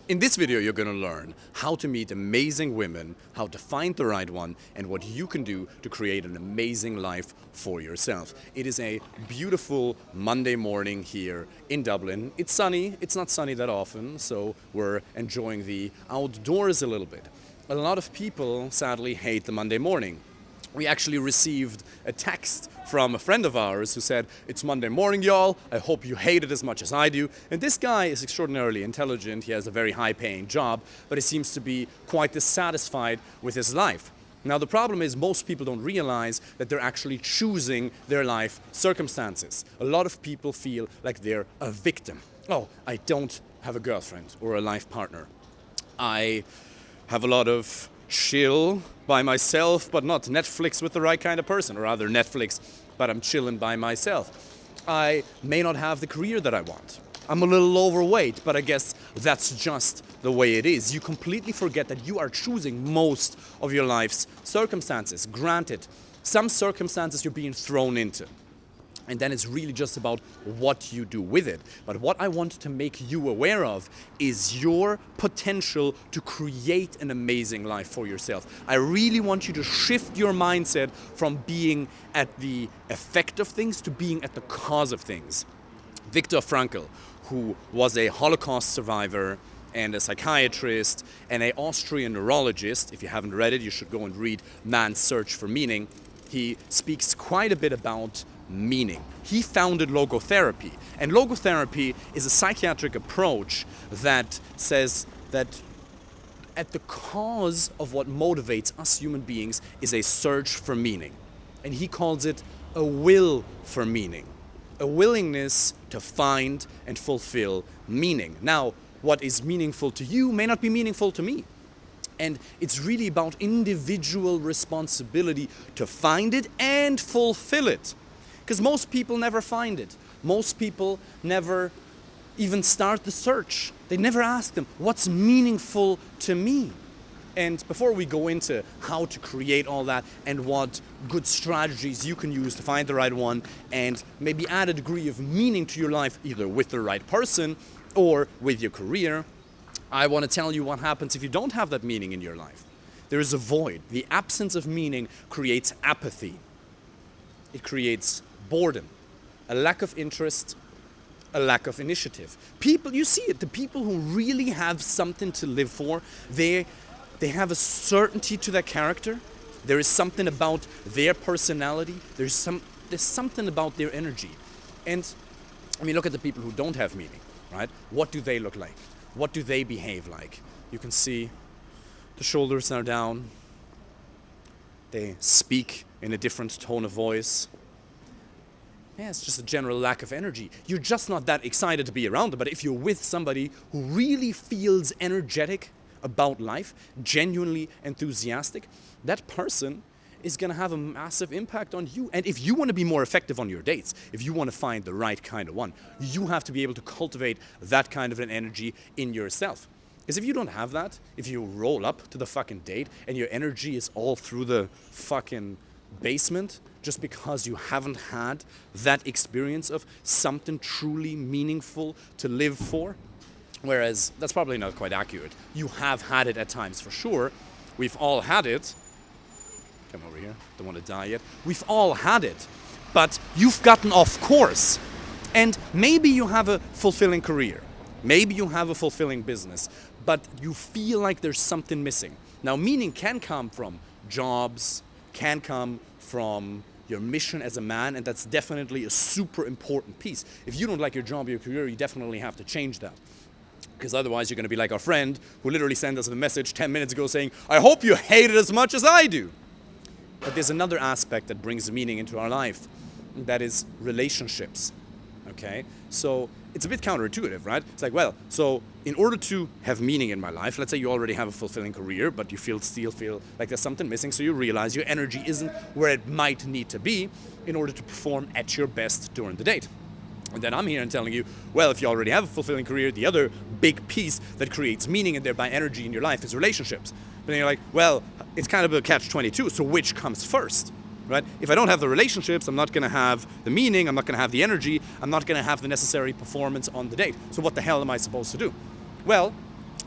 In this video, you're going to learn how to meet amazing women, how to find the right one, and what you can do to create an amazing life for yourself. It is a beautiful Monday morning here in Dublin. It's sunny. It's not sunny that often, so we're enjoying the outdoors a little bit. A lot of people, sadly, hate the Monday morning. We actually received a text from a friend of ours who said, "It's Monday morning, y'all. I hope you hate it as much as I do." And this guy is extraordinarily intelligent. He has a very high-paying job, but he seems to be quite dissatisfied with his life. Now, the problem is most people don't realize that they're actually choosing their life circumstances. A lot of people feel like they're a victim. Oh, I don't have a girlfriend or a life partner. I have a lot of chill by myself, but not Netflix with the right kind of person, or rather Netflix, but I'm chilling by myself. I may not have the career that I want. I'm a little overweight, but I guess that's just the way it is. You completely forget that you are choosing most of your life's circumstances. Granted, some circumstances you're being thrown into. And then it's really just about what you do with it. But what I want to make you aware of is your potential to create an amazing life for yourself. I really want you to shift your mindset from being at the effect of things to being at the cause of things. Viktor Frankl, who was a Holocaust survivor and a psychiatrist and an Austrian neurologist, if you haven't read it, you should go and read Man's Search for Meaning. He speaks quite a bit about meaning. He founded logotherapy, and logotherapy is a psychiatric approach that says that at the cause of what motivates us human beings is a search for meaning. And he calls it a will for meaning, a willingness to find and fulfill meaning. Now, what is meaningful to you may not be meaningful to me. And it's really about individual responsibility to find it and fulfill it. Because most people never find it. Most people never even start the search. They never ask them, what's meaningful to me? And before we go into how to create all that and what good strategies you can use to find the right one and maybe add a degree of meaning to your life, either with the right person or with your career, I want to tell you what happens if you don't have that meaning in your life. There is a void. The absence of meaning creates apathy. It creates boredom, a lack of interest, a lack of initiative. People, you see it, the people who really have something to live for, they have a certainty to their character. There is something about their personality. There's something about their energy. And I mean, look at the people who don't have meaning, right? What do they look like? What do they behave like? You can see the shoulders are down. They speak in a different tone of voice. Yeah, it's just a general lack of energy. You're just not that excited to be around them. But if you're with somebody who really feels energetic about life, genuinely enthusiastic, that person is going to have a massive impact on you. And if you want to be more effective on your dates, if you want to find the right kind of one, you have to be able to cultivate that kind of an energy in yourself. Because if you don't have that, if you roll up to the fucking date and your energy is all through the fucking basement just because you haven't had that experience of something truly meaningful to live for, whereas that's probably not quite accurate. You have had it at times for sure. We've all had it. Come over here. Don't want to die yet. We've all had it, but you've gotten off course. And maybe you have a fulfilling career. Maybe you have a fulfilling business, but you feel like there's something missing. Now, meaning can come from jobs, can come from your mission as a man, and that's definitely a super important piece. If you don't like your job or your career, you definitely have to change that. Because otherwise you're going to be like our friend who literally sent us a message 10 minutes ago saying, "I hope you hate it as much as I do." But there's another aspect that brings meaning into our life, and that is relationships. Okay? So it's a bit counterintuitive, right? It's like, well, so in order to have meaning in my life, let's say you already have a fulfilling career, but you still feel like there's something missing, so you realize your energy isn't where it might need to be in order to perform at your best during the date. And then I'm here and telling you, well, if you already have a fulfilling career, the other big piece that creates meaning and thereby energy in your life is relationships. But then you're like, well, it's kind of a catch-22, so which comes first? Right? If I don't have the relationships, I'm not going to have the meaning, I'm not going to have the energy, I'm not going to have the necessary performance on the date. So what the hell am I supposed to do? Well,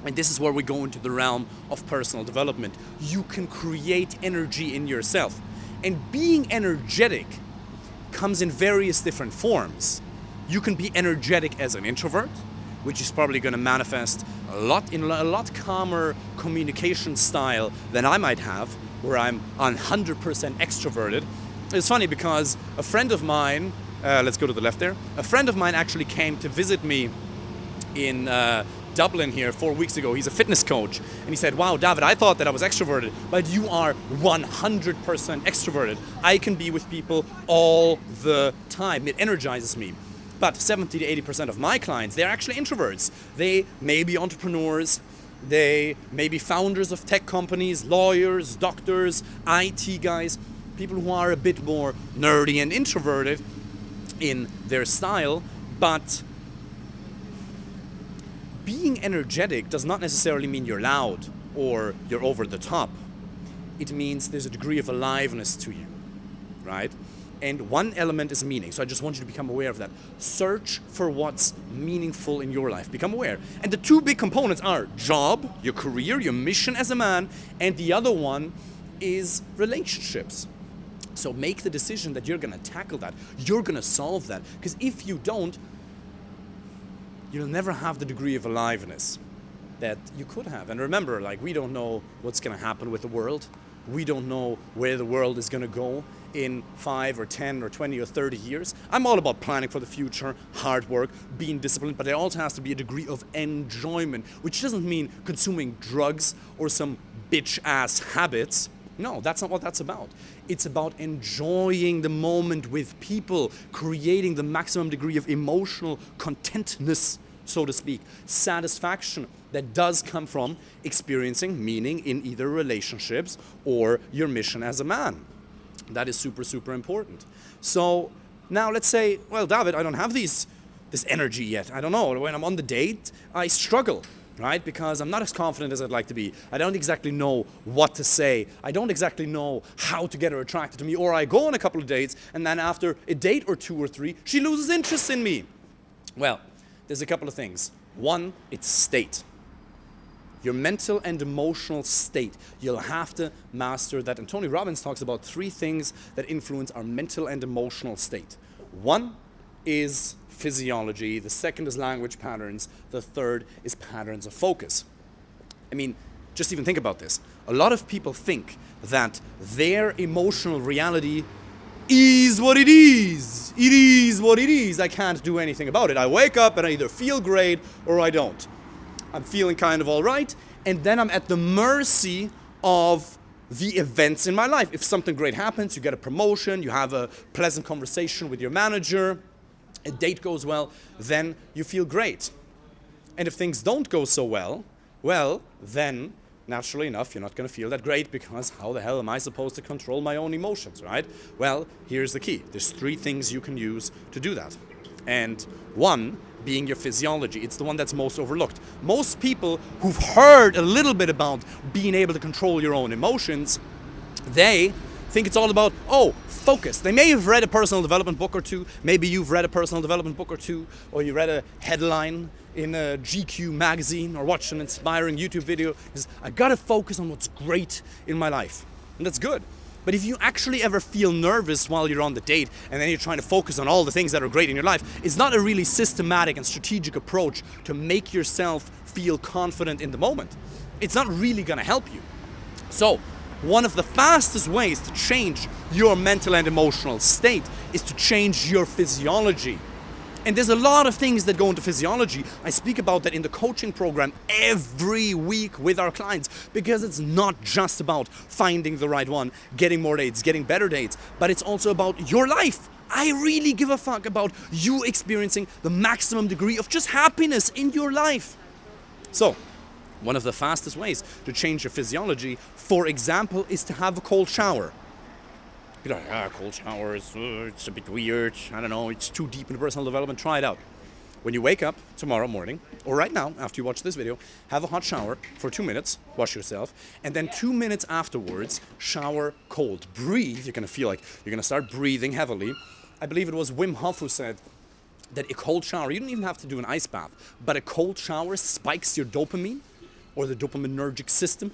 And this is where we go into the realm of personal development. You can create energy in yourself. And being energetic comes in various different forms. You can be energetic as an introvert, which is probably going to manifest a lot calmer communication style than I might have, where I'm 100% extroverted. It's funny because a friend of mine, let's go to the left there, a friend of mine actually came to visit me in Dublin here 4 weeks ago. He's a fitness coach, and he said, wow, David, I thought that I was extroverted, but you are 100% extroverted. I can be with people all the time. It energizes me. But 70 to 80% of my clients, they're actually introverts. They may be entrepreneurs, they may be founders of tech companies, lawyers, doctors, IT guys, people who are a bit more nerdy and introverted in their style, but being energetic does not necessarily mean you're loud or you're over the top. It means there's a degree of aliveness to you, right? And one element is meaning. So I just want you to become aware of that. Search for what's meaningful in your life. Become aware. And the two big components are job, your career, your mission as a man, and the other one is relationships. So make the decision that you're going to tackle that. You're going to solve that. Because if you don't, you'll never have the degree of aliveness that you could have. And remember, like, we don't know what's going to happen with the world. We don't know where the world is going to go in 5 or 10 or 20 or 30 years. I'm all about planning for the future, hard work, being disciplined, but there also has to be a degree of enjoyment, which doesn't mean consuming drugs or some bitch-ass habits. No, that's not what that's about. It's about enjoying the moment with people, creating the maximum degree of emotional contentness, so to speak, satisfaction that does come from experiencing meaning in either relationships or your mission as a man. That is super, super important. So now let's say, well, David, I don't have this energy yet. I don't know. When I'm on the date, I struggle, right? Because I'm not as confident as I'd like to be. I don't exactly know what to say. I don't exactly know how to get her attracted to me. Or I go on a couple of dates, and then after a date or 2 or 3, she loses interest in me. Well, there's a couple of things. One, it's state. Your mental and emotional state. You'll have to master that. And Tony Robbins talks about 3 things that influence our mental and emotional state. One is physiology. The second is language patterns. The third is patterns of focus. I mean, just even think about this. A lot of people think that their emotional reality is what it is. It is what it is. I can't do anything about it. I wake up and I either feel great or I don't. I'm feeling kind of all right, and then I'm at the mercy of the events in my life. If something great happens, you get a promotion, you have a pleasant conversation with your manager, a date goes well, then you feel great. And if things don't go so well, then naturally enough, you're not going to feel that great, because how the hell am I supposed to control my own emotions, right? Well, here's the key. There's 3 things you can use to do that. And one being your physiology. It's the one that's most overlooked. Most people who've heard a little bit about being able to control your own emotions, they think it's all about, focus. They may have read a personal development book or 2. Maybe you've read a personal development book or 2, or you read a headline in a GQ magazine, or watched an inspiring YouTube video. It's, I gotta focus on what's great in my life. And that's good. But if you actually ever feel nervous while you're on the date, and then you're trying to focus on all the things that are great in your life, it's not a really systematic and strategic approach to make yourself feel confident in the moment. It's not really gonna help you. So, one of the fastest ways to change your mental and emotional state is to change your physiology. And there's a lot of things that go into physiology. I speak about that in the coaching program every week with our clients, because it's not just about finding the right one, getting more dates, getting better dates, but it's also about your life. I really give a fuck about you experiencing the maximum degree of just happiness in your life. So, one of the fastest ways to change your physiology, for example, is to have a cold shower. You're like, cold showers, it's a bit weird, I don't know, it's too deep into personal development. Try it out. When you wake up tomorrow morning, or right now, after you watch this video, have a hot shower for 2 minutes, wash yourself, and then 2 minutes afterwards, shower cold. Breathe. You're going to feel like you're going to start breathing heavily. I believe it was Wim Hof who said that a cold shower, you don't even have to do an ice bath, but a cold shower spikes your dopamine. or the dopaminergic system,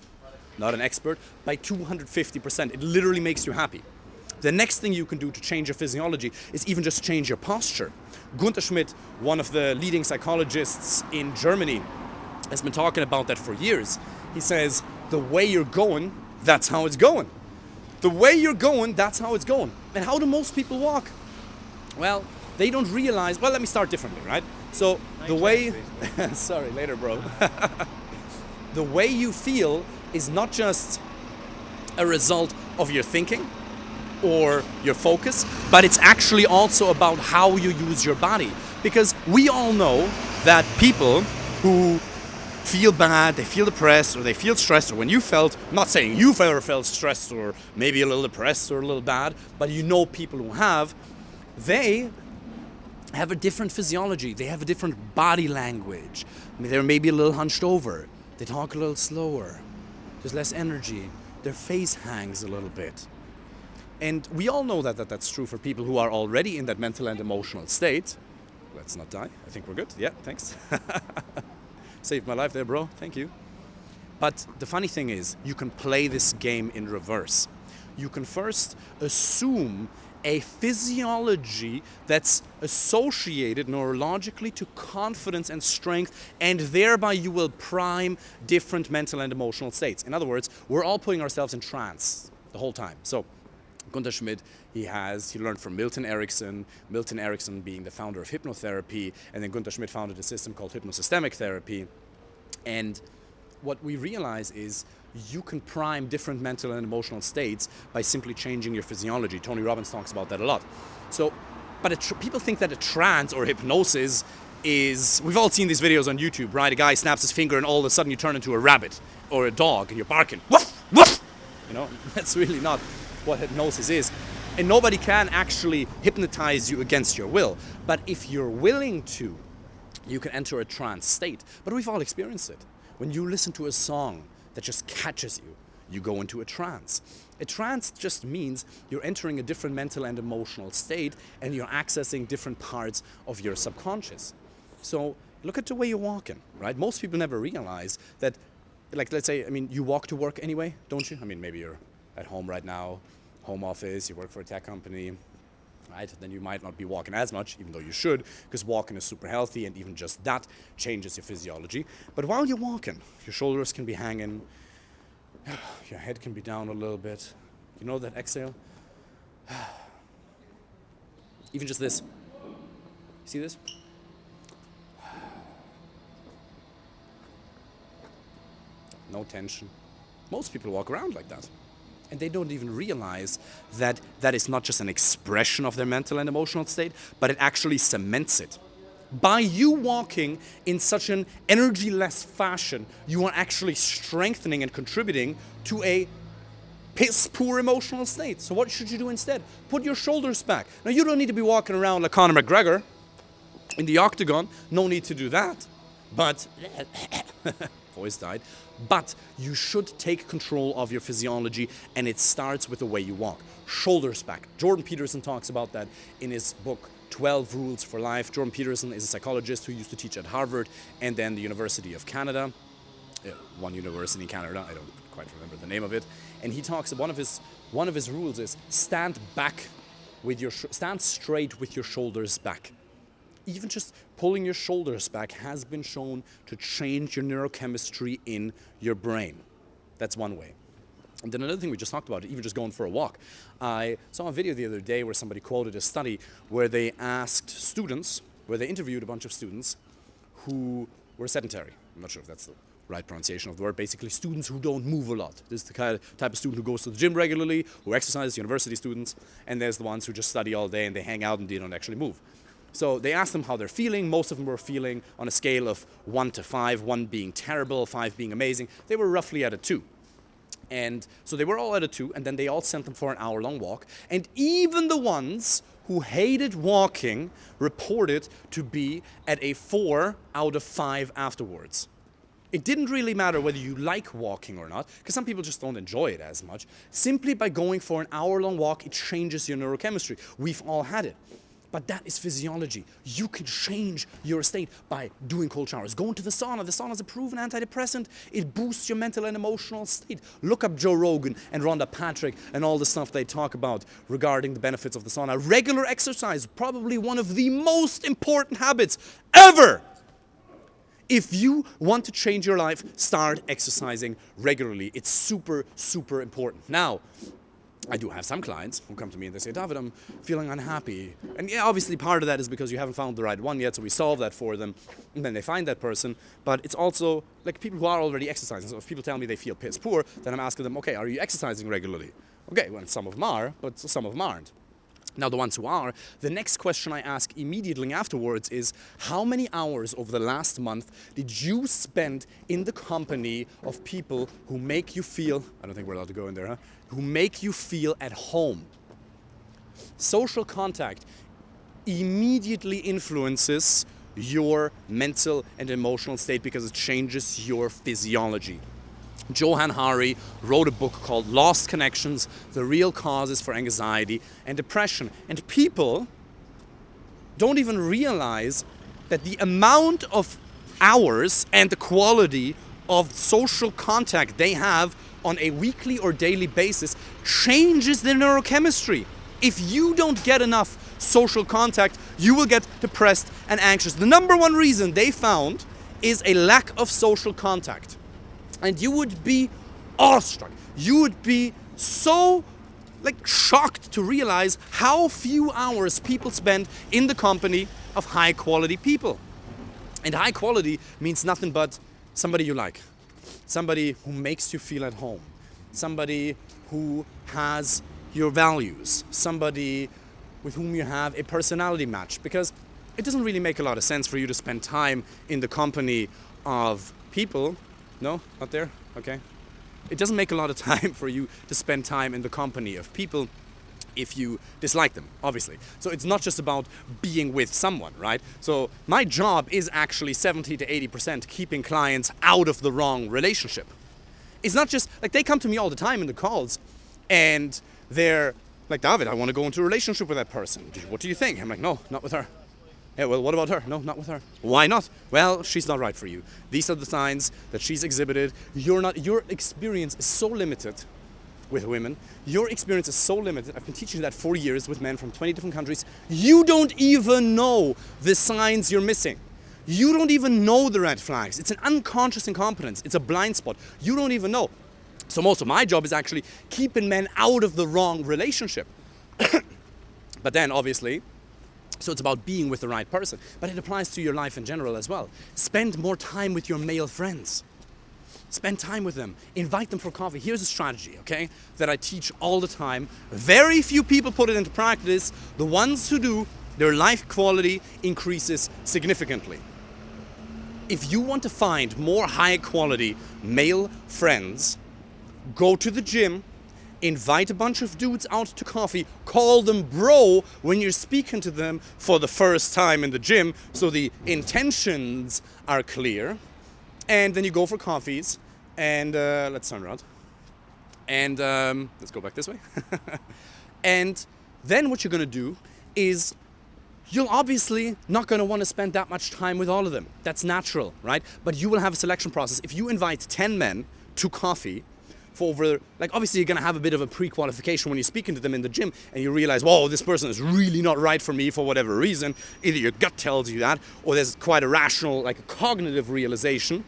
not an expert, by 250%. It literally makes you happy. The next thing you can do to change your physiology is even just change your posture. Gunther Schmidt, one of the leading psychologists in Germany, has been talking about that for years. He says, the way you're going, that's how it's going. The way you're going, that's how it's going. And how do most people walk? Well, they don't realize, well, let me start differently, right? So the way, sorry, later, bro. The way you feel is not just a result of your thinking or your focus, but it's actually also about how you use your body. Because we all know that people who feel bad, they feel depressed, or they feel stressed, or when you felt, I'm not saying you've ever felt stressed or maybe a little depressed or a little bad, but you know people who have, they have a different physiology, they have a different body language. I mean, they're maybe a little hunched over, they talk a little slower, there's less energy, their face hangs a little bit. And we all know that that's true for people who are already in that mental and emotional state. Let's not die, I think we're good, yeah, thanks. Saved my life there, bro. Thank you. But the funny thing is, you can play this game in reverse. You can first assume a physiology that's associated neurologically to confidence and strength, and thereby you will prime different mental and emotional states. In other words, we're all putting ourselves in trance the whole time. So Gunther Schmidt, he learned from Milton Erickson being the founder of hypnotherapy, and then Gunther Schmidt founded a system called hypnosystemic therapy. And what we realize is you can prime different mental and emotional states by simply changing your physiology. Tony Robbins talks about that a lot. So, but people think that a trance or hypnosis is, we've all seen these videos on YouTube, right? A guy snaps his finger and all of a sudden you turn into a rabbit or a dog and you're barking, woof, woof! You know, that's really not what hypnosis is. And nobody can actually hypnotize you against your will. But if you're willing to, you can enter a trance state. But we've all experienced it. When you listen to a song that just catches you, you go into a trance. A trance just means you're entering a different mental and emotional state and you're accessing different parts of your subconscious. So look at the way you're walking, right? Most people never realize that, like, let's say, I mean, you walk to work anyway, don't you? I mean, maybe you're at home right now, home office, you work for a tech company, right? Then you might not be walking as much, even though you should, because walking is super healthy, and even just that changes your physiology. But while you're walking, your shoulders can be hanging, your head can be down a little bit. You know that exhale? Even just this. See this? No tension. Most people walk around like that. And they don't even realize that that is not just an expression of their mental and emotional state, but it actually cements it. By you walking in such an energy-less fashion, you are actually strengthening and contributing to a piss-poor emotional state. So what should you do instead? Put your shoulders back. Now, you don't need to be walking around like Conor McGregor in the octagon. No need to do that. But voice died. But you should take control of your physiology, and it starts with the way you walk. Shoulders back. Jordan Peterson talks about that in his book, 12 Rules for Life. Jordan Peterson is a psychologist who used to teach at Harvard and then the University of Canada. One university in Canada, I don't quite remember the name of it. And he talks, one of his rules is stand straight with your shoulders back. Even just pulling your shoulders back has been shown to change your neurochemistry in your brain. That's one way. And then another thing we just talked about, even just going for a walk. I saw a video the other day where somebody quoted a study where they interviewed a bunch of students who were sedentary. I'm not sure if that's the right pronunciation of the word. Basically, students who don't move a lot. This is the type of student who goes to the gym regularly, who exercises, university students, and there's the ones who just study all day and they hang out and they don't actually move. So they asked them how they're feeling. Most of them were feeling on a scale of 1 to 5, 1 being terrible, 5 being amazing. They were roughly at a 2. And so they were all at a 2, and then they all sent them for an hour-long walk. And even the ones who hated walking reported to be at a 4 out of 5 afterwards. It didn't really matter whether you like walking or not, because some people just don't enjoy it as much. Simply by going for an hour-long walk, it changes your neurochemistry. We've all had it. But that is physiology. You can change your state by doing cold showers. Going to the sauna. The sauna is a proven antidepressant. It boosts your mental and emotional state. Look up Joe Rogan and Rhonda Patrick and all the stuff they talk about regarding the benefits of the sauna. Regular exercise, probably one of the most important habits ever. If you want to change your life, start exercising regularly. It's super, super important. Now, I do have some clients who come to me and they say, David, I'm feeling unhappy. And yeah, obviously part of that is because you haven't found the right one yet, so we solve that for them. And then they find that person. But it's also like people who are already exercising. So if people tell me they feel piss poor, then I'm asking them, okay, are you exercising regularly? Okay, well, some of them are, but some of them aren't. Now, the ones who are, the next question I ask immediately afterwards is, how many hours over the last month did you spend in the company of people who make you feel, I don't think we're allowed to go in there, huh? Who make you feel at home? Social contact immediately influences your mental and emotional state because it changes your physiology. Johann Hari wrote a book called Lost Connections, The Real Causes for Anxiety and Depression. And people don't even realize that the amount of hours and the quality of social contact they have on a weekly or daily basis changes their neurochemistry. If you don't get enough social contact, you will get depressed and anxious. The number one reason they found is a lack of social contact. And you would be awestruck. You would be so shocked to realize how few hours people spend in the company of high quality people. And high quality means nothing but somebody you like, somebody who makes you feel at home, somebody who has your values, somebody with whom you have a personality match. Because it doesn't really make a lot of sense for you to spend time in the company of people. No, not there? Okay. It doesn't make a lot of time for you to spend time in the company of people if you dislike them, obviously. So it's not just about being with someone, right? So my job is actually 70 to 80% keeping clients out of the wrong relationship. It's not just, they come to me all the time in the calls and they're like, David, I want to go into a relationship with that person. What do you think? I'm like, no, not with her. Yeah, well, what about her? No, not with her. Why not? Well, she's not right for you. These are the signs that she's exhibited. Your experience is so limited with women. Your experience is so limited. I've been teaching that for years with men from 20 different countries. You don't even know the signs you're missing. You don't even know the red flags. It's an unconscious incompetence. It's a blind spot. You don't even know. So most of my job is actually keeping men out of the wrong relationship. But then, obviously, so it's about being with the right person. But it applies to your life in general as well. Spend more time with your male friends. Spend time with them. Invite them for coffee. Here's a strategy, okay, that I teach all the time. Very few people put it into practice. The ones who do, their life quality increases significantly. If you want to find more high quality male friends, go to the gym, invite a bunch of dudes out to coffee, call them bro when you're speaking to them for the first time in the gym, so the intentions are clear. And then you go for coffees, and let's turn around. And let's go back this way. And then what you're gonna do is you're obviously not going to want to spend that much time with all of them. That's natural, right? But you will have a selection process. If you invite 10 men to coffee, for over, obviously you're going to have a bit of a pre-qualification when you're speaking to them in the gym and you realize, whoa, this person is really not right for me for whatever reason. Either your gut tells you that, or there's quite a rational, a cognitive realization.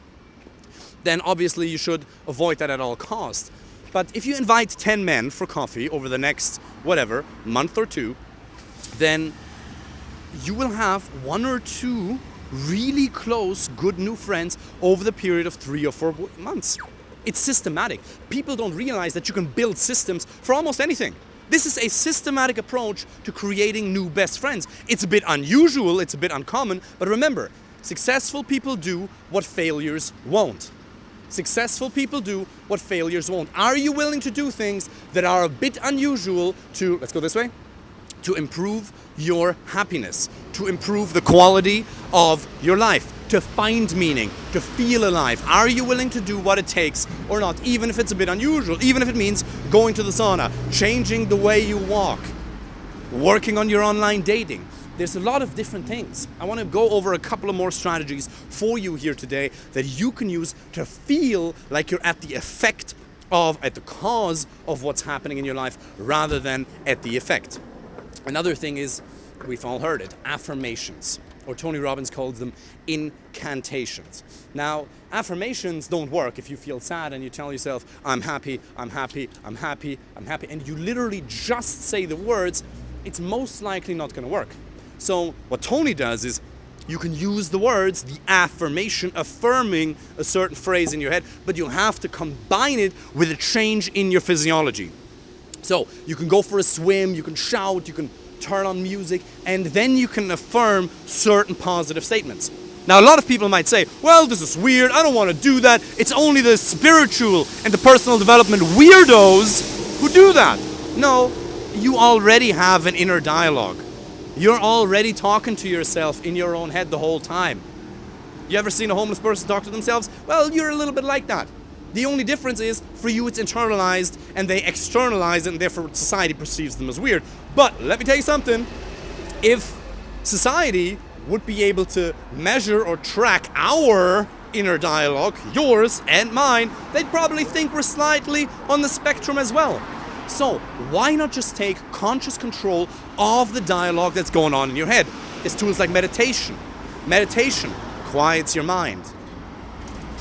Then obviously you should avoid that at all costs. But if you invite 10 men for coffee over the next, month or two, then you will have 1 or 2 really close, good new friends over the period of 3 or 4 months. It's systematic. People don't realize that you can build systems for almost anything. This is a systematic approach to creating new best friends. It's a bit unusual, it's a bit uncommon, but remember, successful people do what failures won't. Successful people do what failures won't. Are you willing to do things that are a bit unusual to, let's go this way, to improve your happiness, to improve the quality of your life, to find meaning, to feel alive? Are you willing to do what it takes or not, even if it's a bit unusual, even if it means going to the sauna, changing the way you walk, working on your online dating, there's a lot of different things. I want to go over a couple of more strategies for you here today that you can use to feel like you're at the cause of what's happening in your life rather than at the effect. Another thing is, we've all heard it, affirmations, or Tony Robbins calls them incantations. Now, affirmations don't work if you feel sad and you tell yourself, I'm happy, I'm happy, I'm happy, I'm happy, and you literally just say the words. It's most likely not going to work. So what Tony does is, you can use the words, the affirmation, affirming a certain phrase in your head, but you'll have to combine it with a change in your physiology. So you can go for a swim, you can shout, you can turn on music, and then you can affirm certain positive statements. Now, a lot of people might say, well, this is weird, I don't want to do that. It's only the spiritual and the personal development weirdos who do that. No, you already have an inner dialogue. You're already talking to yourself in your own head the whole time. You ever seen a homeless person talk to themselves? Well, you're a little bit like that. The only difference is, for you it's internalized and they externalize it, and therefore society perceives them as weird. But let me tell you something. If society would be able to measure or track our inner dialogue, yours and mine, they'd probably think we're slightly on the spectrum as well. So why not just take conscious control of the dialogue that's going on in your head? There's tools like meditation. Meditation quiets your mind.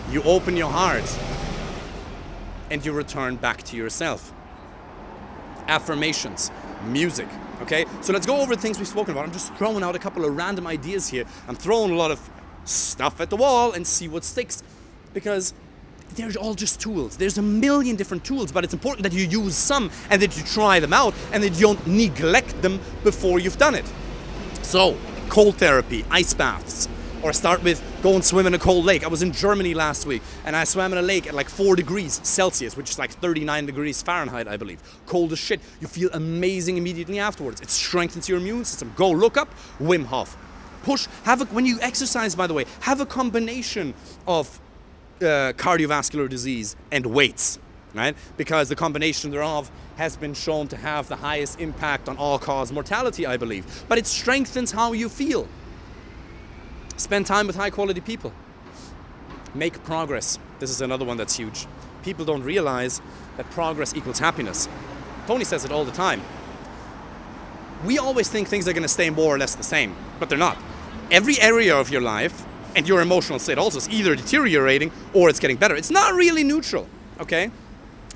You open your heart and you return back to yourself. Affirmations, music, okay? So let's go over the things we've spoken about. I'm just throwing out a couple of random ideas here. I'm throwing a lot of stuff at the wall and see what sticks, because they're all just tools. There's a million different tools, but it's important that you use some and that you try them out and that you don't neglect them before you've done it. So, cold therapy, ice baths, or start with go and swim in a cold lake. I was in Germany last week and I swam in a lake at like 4 degrees Celsius, which is like 39 degrees Fahrenheit, I believe. Cold as shit. You feel amazing immediately afterwards. It strengthens your immune system. Go look up Wim Hof. When you exercise, by the way, have a combination of cardiovascular disease and weights, right? Because the combination thereof has been shown to have the highest impact on all-cause mortality, I believe. But it strengthens how you feel. Spend time with high-quality people. Make progress. This is another one that's huge. People don't realize that progress equals happiness. Tony says it all the time. We always think things are going to stay more or less the same, but they're not. Every area of your life and your emotional state also is either deteriorating or it's getting better. It's not really neutral, okay?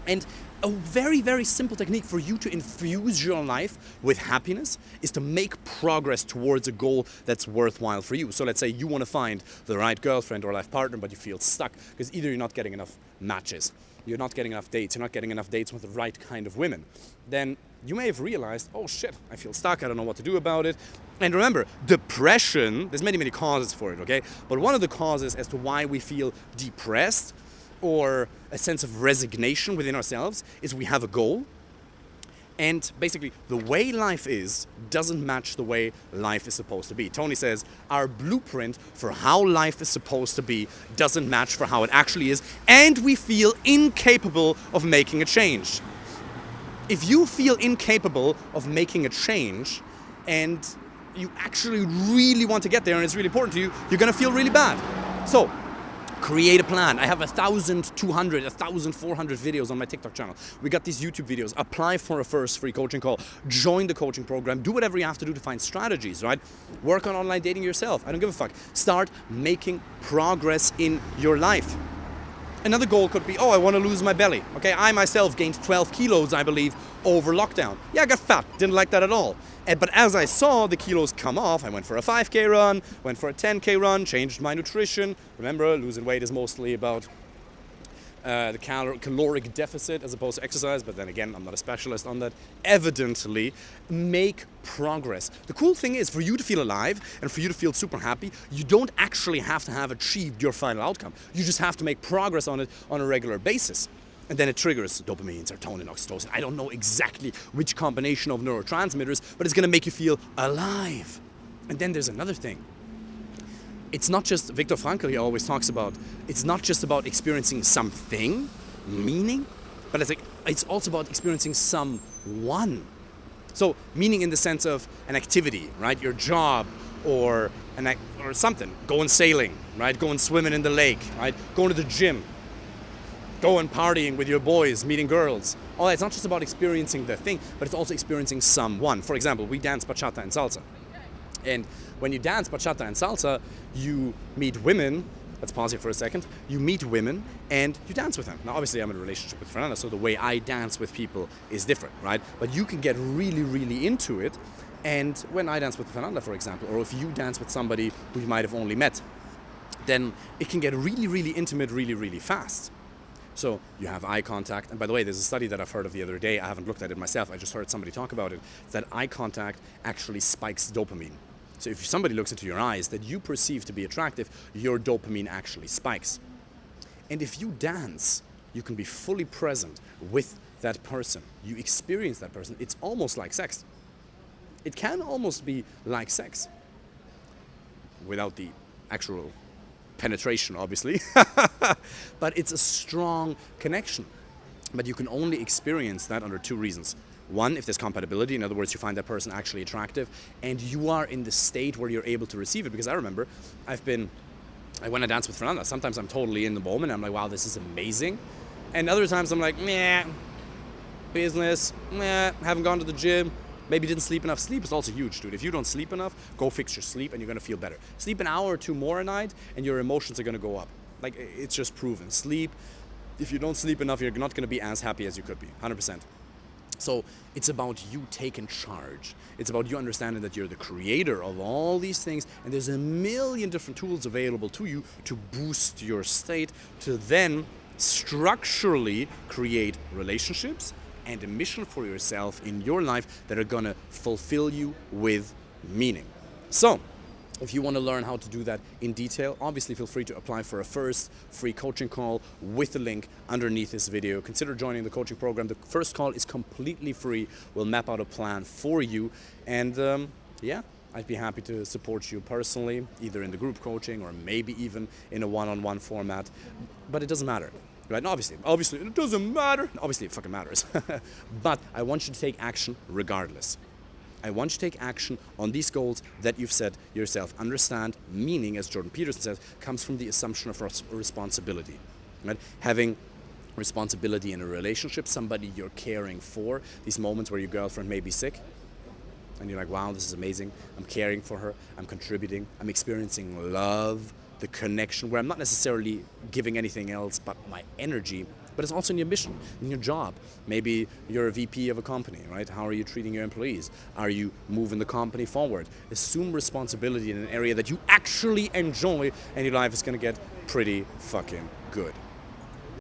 And a very, very simple technique for you to infuse your life with happiness is to make progress towards a goal that's worthwhile for you. So let's say you want to find the right girlfriend or life partner, but you feel stuck because either you're not getting enough matches, you're not getting enough dates, you're not getting enough dates with the right kind of women. Then you may have realized, oh shit, I feel stuck, I don't know what to do about it. And remember, depression, there's many, many causes for it, okay? But one of the causes as to why we feel depressed or a sense of resignation within ourselves is we have a goal. And basically, the way life is doesn't match the way life is supposed to be. Tony says our blueprint for how life is supposed to be doesn't match for how it actually is, and we feel incapable of making a change. If you feel incapable of making a change and you actually really want to get there and it's really important to you, you're going to feel really bad. So, create a plan. I have 1,200, 1,400 videos on my TikTok channel. We got these YouTube videos. Apply for a first free coaching call. Join the coaching program. Do whatever you have to do to find strategies, right? Work on online dating yourself. I don't give a fuck. Start making progress in your life. Another goal could be, I want to lose my belly. Okay, I myself gained 12 kilos, I believe, over lockdown. Yeah, I got fat. Didn't like that at all. But as I saw the kilos come off, I went for a 5K run, went for a 10K run, changed my nutrition. Remember, losing weight is mostly about the caloric deficit as opposed to exercise, but then again, I'm not a specialist on that. Evidently, make progress. The cool thing is, for you to feel alive and for you to feel super happy, you don't actually have to have achieved your final outcome. You just have to make progress on it on a regular basis. And then it triggers dopamine, serotonin, oxytocin. I don't know exactly which combination of neurotransmitters, but it's going to make you feel alive. And then there's another thing. It's not just, Viktor Frankl he always talks about, it's not just about experiencing something, meaning, but it's also about experiencing someone. So meaning in the sense of an activity, right? Your job or or something. Going sailing, right? Going swimming in the lake, right? Going to the gym. Going partying with your boys, meeting girls. Oh, it's not just about experiencing the thing, but it's also experiencing someone. For example, we dance bachata and salsa. And when you dance bachata and salsa, you meet women. Let's pause here for a second. You meet women and you dance with them. Now, obviously, I'm in a relationship with Fernanda, so the way I dance with people is different, right? But you can get really, really into it. And when I dance with Fernanda, for example, or if you dance with somebody who you might have only met, then it can get really, really intimate really, really fast. So you have eye contact. And by the way, there's a study that I've heard of the other day. I haven't looked at it myself. I just heard somebody talk about it. That eye contact actually spikes dopamine. So if somebody looks into your eyes that you perceive to be attractive, your dopamine actually spikes. And if you dance, you can be fully present with that person. You experience that person. It's almost like sex. It can almost be like sex. Without the actual penetration, obviously. But it's a strong connection. But you can only experience that under two reasons. One, if there's compatibility, in other words, you find that person actually attractive, and you are in the state where you're able to receive it. Because I remember, when I dance with Fernanda, sometimes I'm totally in the moment, I'm like, wow, this is amazing. And other times I'm like, meh, business, meh, haven't gone to the gym, maybe didn't sleep enough. Sleep is also huge, dude. If you don't sleep enough, go fix your sleep and you're gonna feel better. Sleep an hour or two more a night and your emotions are gonna go up. Like, it's just proven. Sleep, if you don't sleep enough, you're not gonna be as happy as you could be, 100%. So it's about you taking charge. It's about you understanding that you're the creator of all these things, and there's a million different tools available to you to boost your state, to then structurally create relationships and a mission for yourself in your life that are gonna fulfill you with meaning. So, if you want to learn how to do that in detail, obviously feel free to apply for a first free coaching call with the link underneath this video. Consider joining the coaching program. The first call is completely free. We'll map out a plan for you. And yeah, I'd be happy to support you personally, either in the group coaching or maybe even in a one-on-one format. But it doesn't matter. Right? And obviously, it doesn't matter. Obviously, it fucking matters. But I want you to take action regardless. I want you to take action on these goals that you've set yourself. Understand meaning, as Jordan Peterson says, comes from the assumption of responsibility. Right? Having responsibility in a relationship, somebody you're caring for, these moments where your girlfriend may be sick, and you're like, wow, this is amazing. I'm caring for her. I'm contributing. I'm experiencing love, the connection, where I'm not necessarily giving anything else but my energy, but it's also in your mission, in your job. Maybe you're a VP of a company, right? How are you treating your employees? Are you moving the company forward? Assume responsibility in an area that you actually enjoy, and your life is gonna get pretty fucking good.